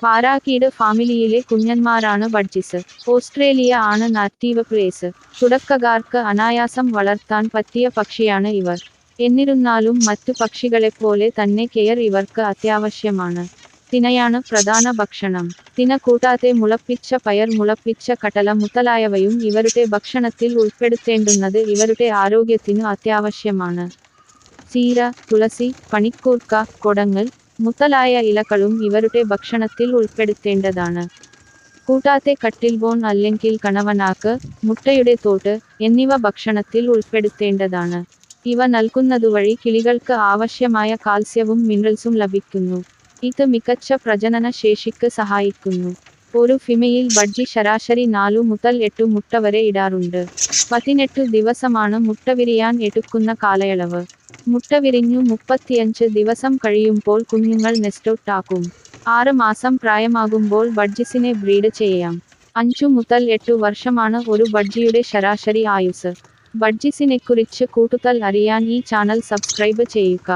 പാരാക്കീഡ് ഫാമിലിയിലെ കുഞ്ഞന്മാരാണ് budgies. Australia ആണ് native place. തുടക്കക്കാർക്ക് അനായാസം വളർത്താൻ പറ്റിയ പക്ഷിയാണ് ഇവർ. എന്നിരുന്നാലും മറ്റു പക്ഷികളെപ്പോലെ തന്നെ കെയർ ഇവർക്ക് അത്യാവശ്യമാണ്. തിനയാണ് പ്രധാന ഭക്ഷണം. തിന കൂട്ടാതെ മുളപ്പിച്ച പയർ, മുളപ്പിച്ച കടല മുതലായവയും ഇവരുടെ ഭക്ഷണത്തിൽ ഉൾപ്പെടുത്തേണ്ടുന്നത് ഇവരുടെ ആരോഗ്യത്തിനു അത്യാവശ്യമാണ്. ചീര, തുളസി, പനിക്കൂർക്ക, കൊടങ്ങൽ മുതലായ ഇലകളും ഇവരുടെ ഭക്ഷണത്തിൽ ഉൾപ്പെടുത്തേണ്ടതാണ്. കൂട്ടാതെ കട്ടിൽ ബോൺ അല്ലെങ്കിൽ കണവനാക്ക്, മുട്ടയുടെ തോട് എന്നിവ ഭക്ഷണത്തിൽ ഉൾപ്പെടുത്തേണ്ടതാണ്. ഇവ നൽകുന്നതുവഴി കിളികൾക്ക് ആവശ്യമായ കാൽസ്യവും മിനറൽസും ലഭിക്കുന്നു. ഇത് മികച്ച പ്രജനന ശേഷിക്ക് സഹായിക്കുന്നു. ഒരു ഫിമെയിൽ ബഡ്ജി ശരാശരി 4 മുതൽ 8 മുട്ട വരെ ഇടാറുണ്ട്. 18 ദിവസമാണ് മുട്ട വിരിയാൻ എടുക്കുന്ന കാലയളവ്. മുട്ട വിരിഞ്ഞു 35 ദിവസം കഴിയുമ്പോൾ കുഞ്ഞുങ്ങൾ നെസ്റ്റൗട്ട് ആക്കും. 6 മാസം പ്രായമാകുമ്പോൾ ബഡ്ജിസിനെ ബ്രീഡ് ചെയ്യാം. 5 മുതൽ 8 വർഷമാണ് ഒരു ബഡ്ജിയുടെ ശരാശരി ആയുസ്. ബഡ്ജിസിനെക്കുറിച്ച് കൂടുതൽ അറിയാൻ ഈ ചാനൽ സബ്സ്ക്രൈബ് ചെയ്യുക.